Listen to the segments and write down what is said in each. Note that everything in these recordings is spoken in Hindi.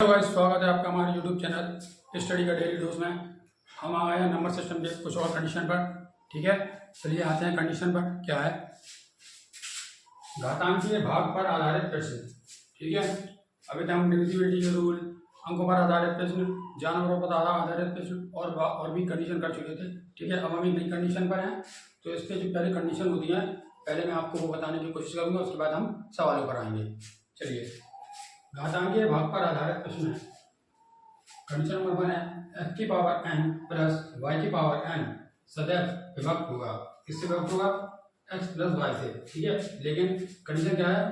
गाइस, स्वागत है आपका हमारे यूट्यूब चैनल स्टडी का डेली डोज में। हम आ गए हैं नंबर सिस्टम के कुछ और कंडीशन पर। ठीक है, चलिए आते हैं कंडीशन पर। क्या है? घातांकीय भाग पर आधारित प्रश्न। ठीक है, अभी तक हम डिविजिबिलिटी के रूल, अंकों पर आधारित प्रश्न, जानवरों पर आधारित प्रश्न और भी कंडीशन कर चुके थे। ठीक है, अब हम एक नई कंडीशन पर हैं। तो इसके जो पहले कंडीशन होती है, पहले मैं आपको वो बताने की कोशिश करूँगा, उसके बाद हम सवालों पर आएंगे। चलिए, घातांकीय भाग पर आधारित प्रश्न है। कंडीशन नंबर 1 है x की पावर n प्लस y की पावर n सदैव विभक्त होगा। किससे विभक्त होगा? x प्लस y से। ठीक है, लेकिन कंडीशन क्या है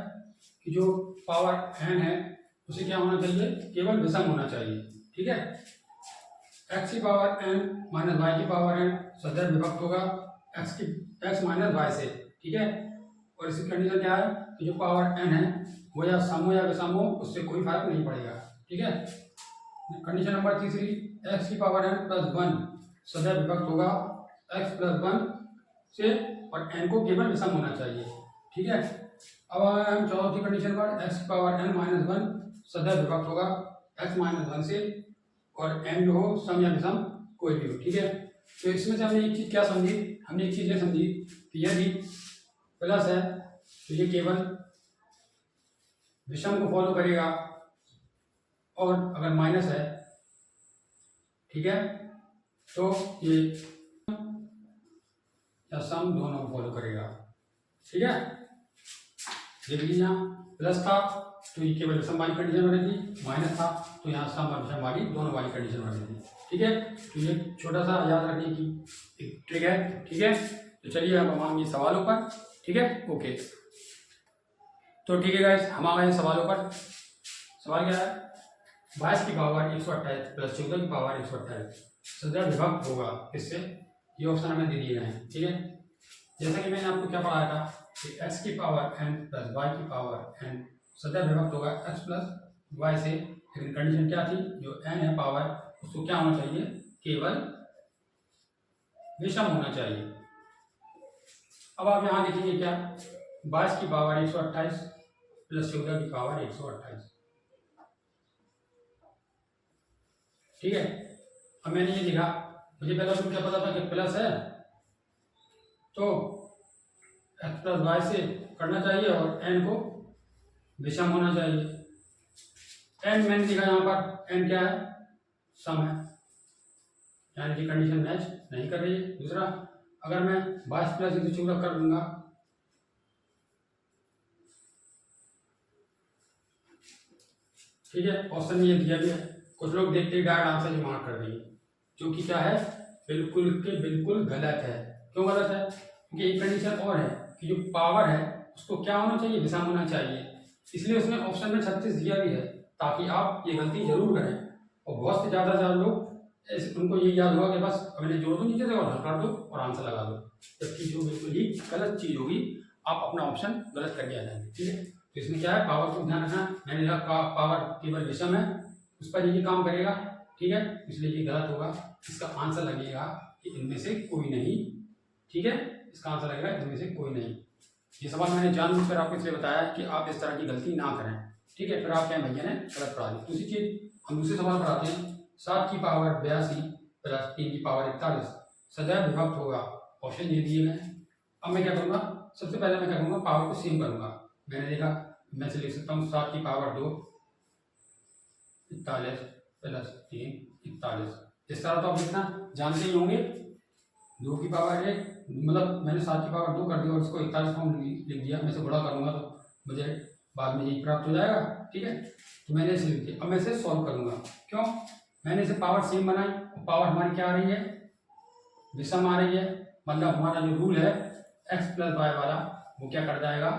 कि जो पावर n है उसे क्या होना चाहिए? केवल विषम होना चाहिए। ठीक है, x की पावर n माइनस y की पावर n सदैव विभक्त होगा x माइनस y से। ठीक है, और इसकी कंडीशन क्या है कि जो पावर n है वो या सम हो या विषम हो, उससे कोई फर्क नहीं पड़ेगा। ठीक है, कंडीशन नंबर तीसरी, x की पावर n प्लस 1 सदैव विभक्त होगा x प्लस 1 से और n को केवल विषम होना चाहिए। ठीक है, अब हम चौथी कंडीशन पर, x की पावर n माइनस 1 सदैव विभक्त होगा x माइनस 1 से और n जो हो सम या विषम कोई भी हो। ठीक है, तो इसमें से हमने एक चीज क्या समझी? हमने एक चीज ये समझी कि यदि प्लस है तो ये केवल विषम को फॉलो करेगा, और अगर माइनस है, ठीक है, तो ये या सम दोनों को फॉलो करेगा। ठीक है, देख लीजिए, यहाँ प्लस था तो ये केवल विषम वाली कंडीशन बनी थी, माइनस था तो यहाँ सम और विषम वाली दोनों वाली कंडीशन बनी थी। ठीक है, तो ये छोटा सा याद रखने की एक ट्रिक है। ठीक है, तो चलिए अब हम आएंगे सवालों पर। ठीक है, ओके, तो ठीक है गाइस, हम आ गए सवालों पर। सवाल क्या है? 22 की पावर 128 प्लस 14 की पावर 128 सदैव विभक्त होगा। किससे? ये ऑप्शन हमें दे दिए गए हैं। ठीक है, जैसा कि मैंने आपको क्या पढ़ाया था कि x की पावर n प्लस y की पावर n सदैव विभक्त होगा x प्लस y से। लेकिन कंडीशन क्या थी? जो n है पावर, उसको क्या होना चाहिए? केवल विषम होना चाहिए। अब आप यहाँ देखिए क्या, 22 की पावर 128 प्लस 14 की पावर 128। ठीक है, अब मैंने ये लिखा, मुझे पहले तो क्या पता था कि प्लस है तो x प्लस वाई से करना चाहिए और n को विषम होना चाहिए। n मैंने लिखा यहाँ पर, n क्या है? सम है, यानी कि कंडीशन मैच नहीं कर रही है। दूसरा, अगर मैं 22 प्लस 114 कर दूंगा, ठीक है, ऑप्शन में ये दिया भी है। कुछ लोग देखते ही डायरेक्ट आंसर ही मार्क कर देंगे, जो कि क्या है? बिल्कुल के बिल्कुल गलत है। क्यों गलत है? क्योंकि एक कंडीशन और है कि जो पावर है उसको क्या होना चाहिए? विषम होना चाहिए। इसलिए उसने ऑप्शन में 36 दिया भी है, ताकि आप ये गलती जरूर करें। और बहुत से ज़्यादा लोग ऐसे, उनको ये याद होगा कि बस अपने जोड़ दो नीचे से और हल कर दो और आंसर लगा दो, जबकि जो बिल्कुल ही गलत चीज़ होगी, आप अपना ऑप्शन गलत करके आ जाएंगे। ठीक है, तो इसमें क्या है? पावर को ध्यान रखना। मैंने लिखा पावर केवल विषम है, उस पर ये काम करेगा। ठीक है, इसलिए ये गलत होगा। इसका आंसर लगेगा कि इनमें से कोई नहीं। ठीक है, इसका आंसर लगेगा इनमें से कोई नहीं। ये सवाल मैंने जानबूझकर आपको इसलिए बताया कि आप इस तरह की गलती ना करें। ठीक है, फिर आप क्या भैया ने गलत पढ़ा दी। दूसरी चीज, हम दूसरे सवाल पर आते हैं। 7 की पावर 82 प्लस 3 की पावर 41 सदैव विभक्त होगा। ऑप्शन ये दिए गए। अब मैं क्या करूँगा? सबसे पहले मैं क्या करूँगा? पावर को सेम करूँगा। मैंने देखा, मैं से लिख सकता हूँ 7 की पावर 2 41 प्लस 3 41। इस तरह तो आप लिखना जानते ही होंगे। 2 की पावर 1, मतलब मैंने 7 की पावर 2 कर दी और इसको 41 फॉर्म लिख दिया। मैं इसे बड़ा करूँगा तो मुझे बाद में यही प्राप्त हो जाएगा। ठीक है, तो मैंने इसे लिख दिया। अब मैं इसे सॉल्व करूँगा। क्यों? मैंने इसे पावर सेम बनाई, पावर हमारी क्या आ रही है? विषम आ रही है। मतलब हमारा जो रूल है x प्लस वाई वाला, वो क्या कर जाएगा?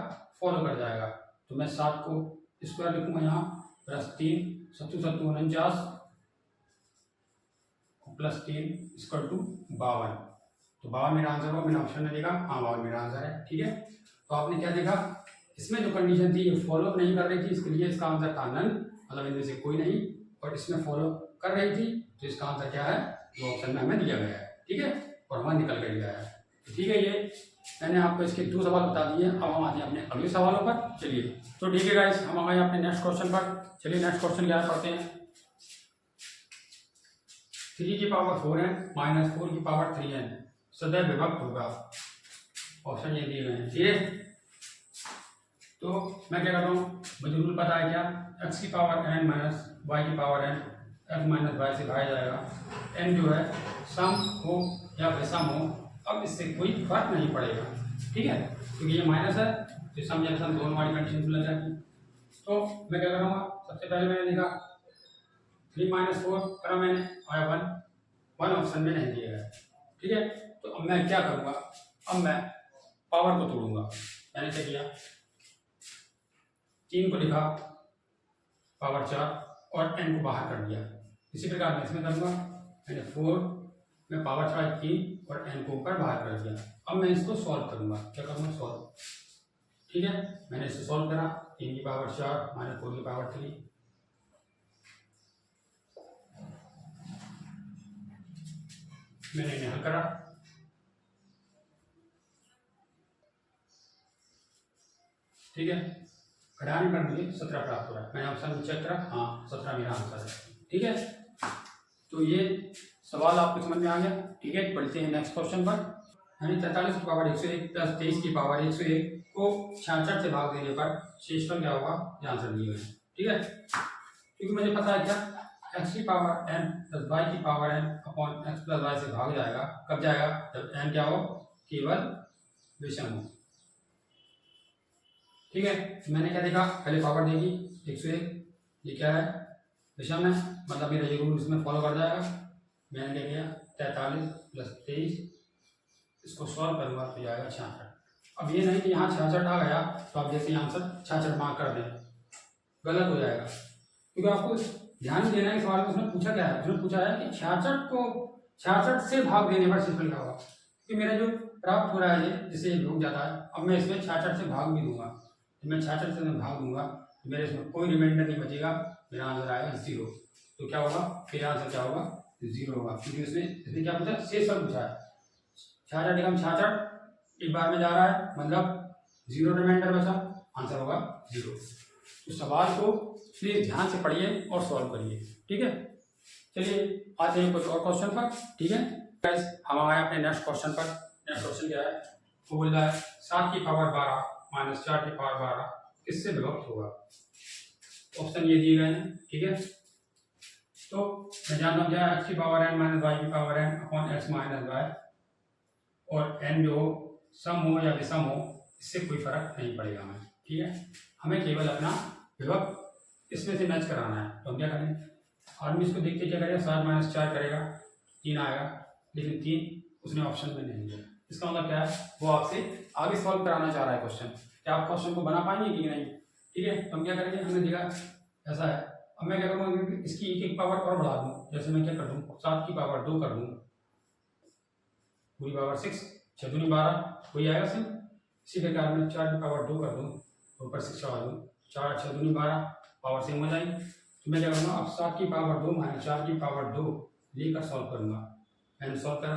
फॉलो कर जाएगा। तो मैं 7 को स्क्वायर लिखूंगा यहाँ, प्लस 3 7 7 49 प्लस 3 इक्वल टू 52। तो 52 मेरा आंसर होगा। मैंने ऑप्शन में देखा, हाँ 52 मेरा आंसर है। ठीक है, तो आपने क्या देखा? इसमें जो कंडीशन थी ये फॉलो नहीं कर रही थी, इसके लिए इसका आंसर था नन, मतलब इनमें से कोई नहीं। और इसमें फॉलो कर रही थी, तो इसका आंसर क्या है? जो ऑप्शन में हमें दिया गया है। ठीक है, और हमारा निकल कर गया है। तो ठीक है, ये मैंने आपको इसके 2 सवाल बता दिए। अब हम आते हैं अपने अगले सवालों पर। चलिए, तो ठीक है गाइस, हम आ गए अपने नेक्स्ट क्वेश्चन पर। चलिए नेक्स्ट क्वेश्चन क्या पढ़ते हैं। 3 की पावर 4n माइनस 4 की पावर 3n सदैव विभक्त होगा। ऑप्शन ये दिए गए हैं, ठीक है। तो मैं क्या करता हूँ, मुझे रूल पता है क्या, x की पावर n माइनस y की power n x minus y से भागा जाएगा। n जो है सम हो या विषम हो, अब इससे कोई फर्क नहीं पड़ेगा, ठीक है, क्योंकि ये माइनस है तो सम या विषम दोनों वाली कंडीशन खुल जाएगी। तो मैं क्या करूँगा, सबसे पहले मैंने लिखा 3 माइनस 4 करा मैंने, आया 1 ऑप्शन में नहीं दिया है, ठीक है। तो अब मैं क्या करूँगा, अब मैं पावर को तोड़ूंगा। मैंने क्या किया, 3 को लिखा पावर 4 और n को बाहर कर दिया। इसी प्रकार मैं इसमें करूँगा, मैंने 4 में पावर 4 3 और n को ऊपर बाहर कर दिया। अब मैं इसको सॉल्व करूँगा, क्या करूँगा, सॉल्व, ठीक है। मैंने इसे सॉल्व करा, 3 की पावर 4 माइनस 4 की पावर 3, मैंने इन्हें हल करा, ठीक है। घटाने पर मुझे 17 प्राप्त हो रहा है। मैंने ऑप्शन में चेक करा, हाँ 17 मेरा आंसर है, ठीक है। तो ये सवाल आपको समझ में आ गया, ठीक है। पढ़ते हैं नेक्स्ट क्वेश्चन पर। यानी 43 की पावर 101 प्लस 23 की पावर 101 को 66 से भाग देने पर शेषफल क्या होगा, ये आंसर दिए हुए हैं, ठीक है। क्योंकि मुझे पता है क्या, x की पावर n प्लस y की power n upon x plus y से भाग जाएगा, कब जाएगा, जब n क्या हो, केवल विषम हो, ठीक है। मैंने क्या देखा, पहले पावर देगी 101, ये क्या है, विषम है, मतलब मेरा ये रूल इसमें फॉलो कर जाएगा। मैंने क्या किया, 43 प्लस 23, इसको सॉल्व करूँगा तो जाएगा 66। अब ये नहीं कि यहाँ 66 आ गया तो आप जैसे आंसर 66 मार्क कर दें, गलत हो जाएगा। क्योंकि आपको ध्यान देना है सवाल में, उसने पूछा क्या है, उसने पूछा है कि 66 को 66 से भाग देने पर शेषफल क्या होगा। क्योंकि मेरा जो प्राप्त हो रहा है ये, जिससे ये रुक जाता है, अब मैं इसमें 66 से भाग भी दूंगा, तो मैं 66 से मैं भाग दूंगा तो मेरे इसमें कोई रिमाइंडर नहीं बचेगा, मेरा आंसर आएगा 0। तो क्या होगा, मेरा आंसर क्या होगा, 0 होगा। क्योंकि इसने क्या पूछा, शेषफल पूछा है, 66 निकम 66 एक बार में जा रहा है, मतलब 0 रिमाइंडर बचा, आंसर होगा 0। तो सवाल को प्लीज ध्यान से पढ़िए और सॉल्व करिए, ठीक है। चलिए आते हैं कुछ और क्वेश्चन पर, ठीक है। गाइस हम आए अपने नेक्स्ट क्वेश्चन पर। नेक्स्ट क्वेश्चन क्या है, वो बोल रहा है 7 की पावर 12 माइनस 4 की पावर 12 किससे विभक्त होगा। ऑप्शन ये दिए गए हैं, ठीक है। तो मैं जानता हूँ क्या, x की पावर n माइनस y की power n upon x minus y, और n जो सम हो या विषम हो, इससे कोई फर्क नहीं पड़ेगा हमें, ठीक है। हमें केवल अपना विभक्त इसमें से मैच कराना है। तो हम क्या करें, आदमी इसको देखते क्या करेगा, 7 माइनस 4 करेगा, 3 आएगा, लेकिन 3 उसने ऑप्शन में नहीं दिया। इसका मतलब क्या है, वो आपसे आगे सॉल्व कराना चाह रहा है क्वेश्चन, क्या आप क्वेश्चन को बना पाएंगे कि नहीं, ठीक है। तो हम क्या करेंगे, हमने देखा ऐसा है, अब मैं क्या करूँगा, इसकी एक पावर और बढ़ा दूँ। जैसे मैं क्या कर दूँ, 7 की पावर 2 कर दूँ, पूरी पावर 6, 6 दूनी 12, वही आएगा सिर्फ। इसी प्रकार मैं 4 की पावर 2 कर दूँ, ऊपर 6 चढ़ा दूँ, 4 6 दूनी 12, पावर सेम हो जाएगी। तो मैं क्या करूँगा, अब 7 की पावर 2 माइनस 4 की पावर 2 लेकर सॉल्व करूँगा। मैंने सॉल्व करा,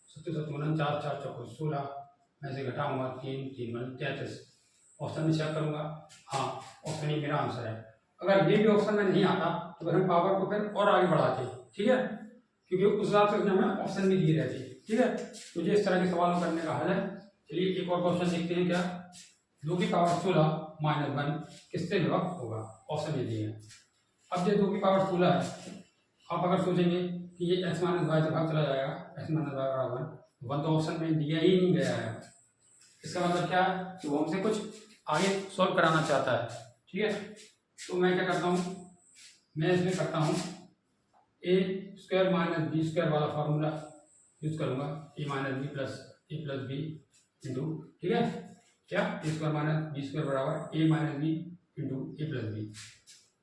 7 7 49, 4 4 16, मैं से घटाऊँगा 3 3 33, ऑप्शन में चेक करूँगा, हाँ ऑप्शन ही मेरा आंसर है। अगर ये भी ऑप्शन में नहीं आता तो फिर हम पावर को फिर और आगे बढ़ाते, ठीक है, क्योंकि उस हिसाब से हमें ऑप्शन भी दिए रहते, ठीक है। तो ये इस तरह के सवालों करने का हल है। चलिए एक और क्वेश्चन देखते हैं, क्या 2 की पावर 16 माइनस 1 किससे विभक्त होगा। ऑप्शन ये दिए हैं। अब ये 2 की पावर 16 है, आप अगर सोचेंगे कि ये x माइनस वाई से भाग चला जाएगा, x माइनस वाई बराबर 1 तो ऑप्शन में दिया ही नहीं गया है। इसका मतलब क्या है कि वो हमसे कुछ आगे सॉल्व कराना चाहता है, ठीक है। तो मैं क्या करता हूँ, मैं इसमें करता हूँ A square minus B square वाला फार्मूला यूज करूँगा, A minus B plus B into, ठीक है, क्या A square minus B square बराबर A minus B into A plus B.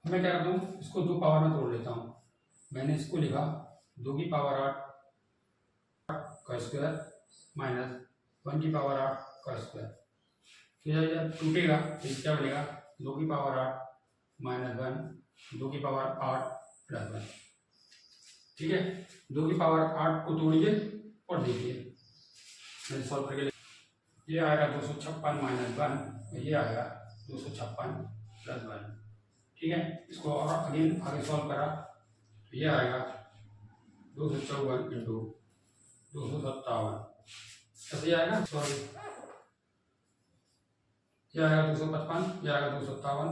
मैं क्या करता हूँ, इसको 2 पावर में तोड़ लेता हूँ। मैंने इसको लिखा 2 की पावर 8 का स्क्वायर माइनस 1 की पावर 8 का स्क्वायर, फिर जब टूटेगा तो क्या बनेगा, 2 की पावर 8 माइनस 1, 2 की पावर 8 प्लस 1, ठीक है। 2 की पावर 8 को तोड़िए और देखिए, मैंने सॉल्व करके ये आएगा 256 माइनस 1, ये आएगा 256 प्लस 1, ठीक है। इसको और अगेन आगे सॉल्व करा तो ये आएगा 254 इंटू 257 कैसे आएगा, सॉरी यह आएगा 255, यह आएगा 257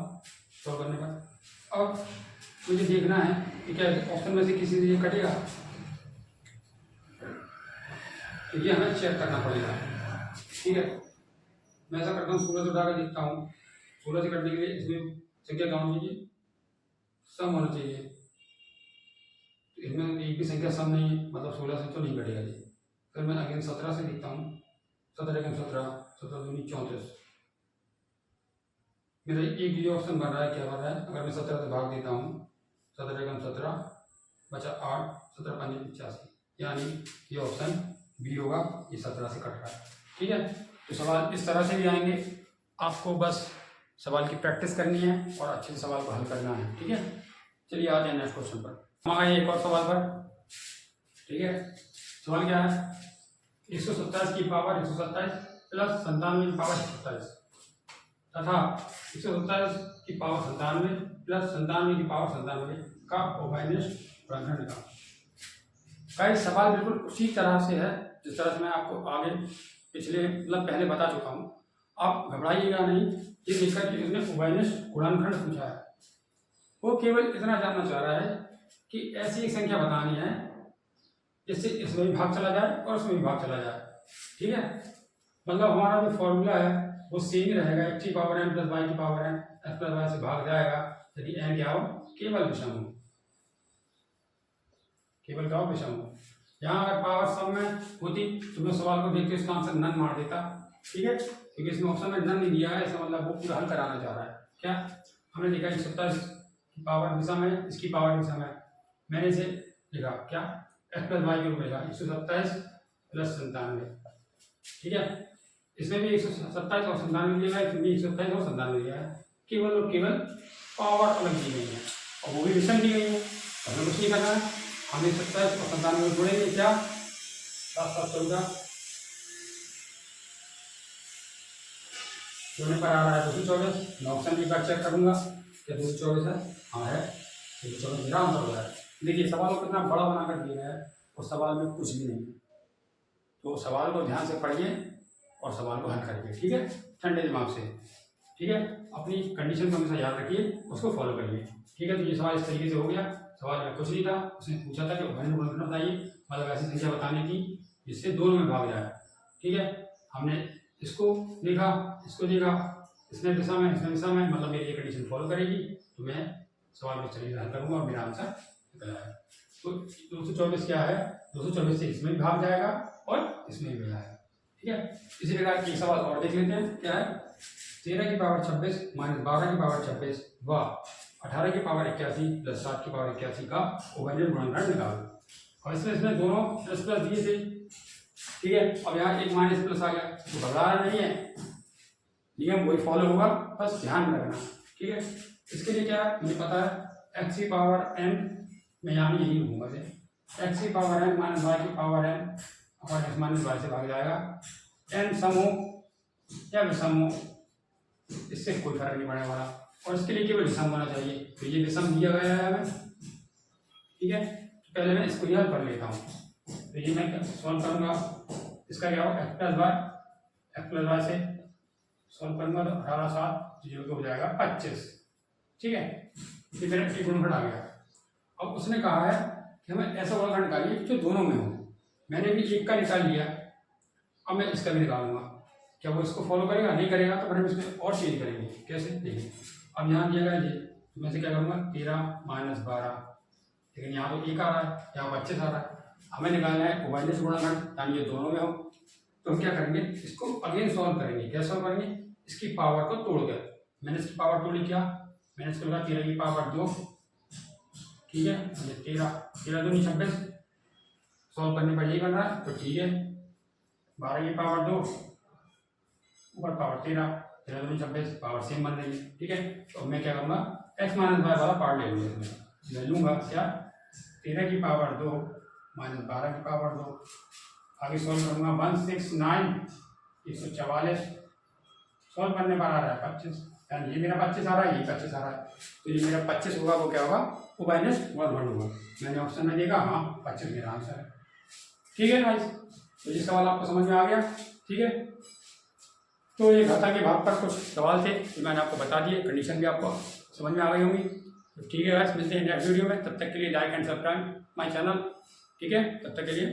सॉल्व करने पर। अब मुझे देखना है कि क्या ऑप्शन में से किसी से ये कटेगा, तो ये हमें चेक करना पड़ेगा। ठीक है, मैं ऐसा करता हूँ 16 से उठाकर देखता हूँ। 16 से कटने के लिए इसमें संख्या क्या होनी चाहिए, सम होना चाहिए। तो इसमें एक भी संख्या सम नहीं है, मतलब 16 से तो नहीं कटेगा ये। फिर मैं अगेन 17 से देखता हूँ। 17 एकम 17, 17 दूनी 34। मेरा एक ये ऑप्शन बन रहा है, क्या बन रहा है, अगर मैं 17 से भाग देता हूँ, 17 एकम 17 बचा 8, 17 पंजे 85, यानी ये ऑप्शन बी होगा, ये 17 से कट रहा है। ठीक है, तो सवाल इस तरह से भी आएंगे, आपको बस सवाल की प्रैक्टिस करनी है और अच्छे से सवाल को हल करना है। ठीक है, चलिए आते हैं नेक्स्ट क्वेश्चन पर। हम आए एक और सवाल पर। ठीक है, सवाल क्या है, 127 की पावर 127 प्लस 97 की पावर 127 तथा 127 की पावर 97 प्लस 97 की पावर 97 का उभयनिष्ठ गुणनखंड निकालो। गाइस सवाल बिल्कुल उसी तरह से है जिस तरह से मैं आपको आगे पिछले मतलब पहले बता चुका हूँ, आप घबराइएगा नहीं। ये देखकर कि उसने उभयनिष्ठ गुणनखंड पूछा है, वो केवल इतना जानना चाह रहा है कि ऐसी एक संख्या बतानी है जिससे इसमें भी भाग चला जाए और उसमें भी भाग चला जाए। ठीक है, मतलब हमारा जो फॉर्मूला है वो सेम ही रहेगा, x की पावर n प्लस वाई की power n x plus Y से भाग जाएगा यदि n क्या हो, केवल विषम हो। केवल क्या हो, विषम हो। यहाँ अगर पावर सम में होती तो मैं सवाल को देख के इसका आंसर नन मार देता। ठीक है, क्योंकि इसमें ऑप्शन में नन नहीं दिया है, इसका मतलब वो पूरा हल कराना चाह रहा है। क्या हमने लिखा 127 की पावर विषम है, इसकी पावर विषम है, मैंने इसे लिखा क्या x प्लस वाई के रूप में लिखा 127 प्लस 97। ठीक है, इसमें भी 127 और 97 दिया है, इसमें भी 127 और 97 दिया है, केवल और केवल पावर अलग दी गई है और वो भी विषम दी गई है। हमें कुछ नहीं करना है, हमें 27 और 97 जोड़ेंगे, क्या 7 7 14 जोड़ने पर आ रहा है 224। मैं ऑप्शन भी चेक करूंगा क्या 224 है, हाँ है 224 मेरा आंसर हो रहा है। देखिए सवाल को कितना बड़ा बनाकर दिया है और सवाल में कुछ भी नहीं, तो सवाल को ध्यान से पढ़िए और सवाल को हल करिए। ठीक है, ठंडे दिमाग से। ठीक है, अपनी कंडीशन को हमेशा याद रखिए, उसको फॉलो करिए। ठीक है, तो ये सवाल इस तरीके से हो गया। सवाल में कुछ नहीं था, उसने पूछा था कि उभयनिष्ठ गुणनखंड बताइए, मतलब ऐसी संख्या बताने की जिससे दोनों में भाग जाए। ठीक है, हमने इसको लिखा, इसको लिखा, इसने दिशा में इसने दिशा में, मतलब मेरी ये कंडीशन फॉलो करेगी तो मैं सवाल को तरीके से हल करूँगा और मेरा आंसर निकल आएगा। तो 224 क्या है, 224 से इसमें भी भाग जाएगा और इसमें भी जाएगा। ठीक है, इसी प्रकार की एक सवाल और देख लेते हैं। क्या है, 13 की पावर 26 माइनस 12 की पावर 26 व 18 की पावर 81 प्लस 7 की पावर 81 का उभयनिष्ठ गुणनखंड निकालो। और इसमें दोनों प्लस प्लस दिए थे। ठीक है, अब यहाँ एक माइनस प्लस आ गया तो घबराना नहीं है, नियम वही फॉलो होगा, बस ध्यान में रखना। ठीक है, इसके लिए क्या है मुझे पता है, x की पावर n मैं यहाँ भी यही लूँगा, x की पावर n माइनस वाई की पावर n और x माइनस वाई से भाग जाएगा। n सम हो या विषम हो इससे कोई फर्क नहीं पड़ने वाला, और इसके लिए केवल विषम होना चाहिए, तो ये विषम दिया गया है हमें। ठीक है, तो पहले मैं इसको हल कर लेता हूँ, तो ये मैं सॉल्व करूँगा। इसका क्या होगा, x प्लस वाई से सॉल्व करूँगा तो 18 7 0 तो हो जाएगा 25। ठीक है, ये मेरा एक गुणनखंड आ गया। अब उसने कहा है कि हमें ऐसा गुणनखंड निकालिए जो दोनों में हो। मैंने भी एक का निकाल लिया, अब मैं इसका भी निकालूंगा। क्या वो इसको फॉलो करेगा, नहीं करेगा तो फिर हम इसमें और चेंज करेंगे। कैसे, देखिए अब यहाँ दिया गया ये, तो मैं से क्या करूँगा 13 माइनस 12, लेकिन यहाँ तो एक आ रहा है, यहाँ 25 आ रहा है, हमें निकालना है उभयनिष्ठ गुणनखंड यानी ये दोनों में हो। तो हम क्या करेंगे, इसको अगेन सॉल्व करेंगे। क्या सॉल्व करेंगे, इसकी पावर को तोड़कर। मैंने इसकी पावर तोड़ी, क्या मैंने इसको लगा 13 की पावर 2। ठीक है, ये 13 दूनी 26 सॉल्व करने पर यही बन रहा है, तो ठीक है 12 की पावर 2 ऊपर पावर 13 दूनी 26 पावर सेम बन रही है। ठीक है, तो मैं क्या करूँगा x माइनस वाई वाला पार्ट ले लूँगा, मैं लूँगा क्या 13 की पावर 2 माइनस 12 की पावर 2, आगे सॉल्व करूँगा 169 144 सॉल्व करने पर आ रहा है 25। यानी ये मेरा 25 आ रहा है, ये 25 आ रहा है, तो ये मेरा 25 होगा वो क्या होगा, वो -1 होगा। मैंने ऑप्शन में देखा, हाँ 25 मेरा आंसर है। ठीक है गाइस, तो ये सवाल आपको समझ में आ गया। ठीक है, तो ये घाता के भाग पर कुछ सवाल थे तो मैंने आपको बता दिए, कंडीशन भी आपको समझ में आ गई होंगी। तो ठीक है गाइस, मिलते हैं नेक्स्ट वीडियो में, तब तक के लिए like and subscribe my channel. ठीक है, तब तक के लिए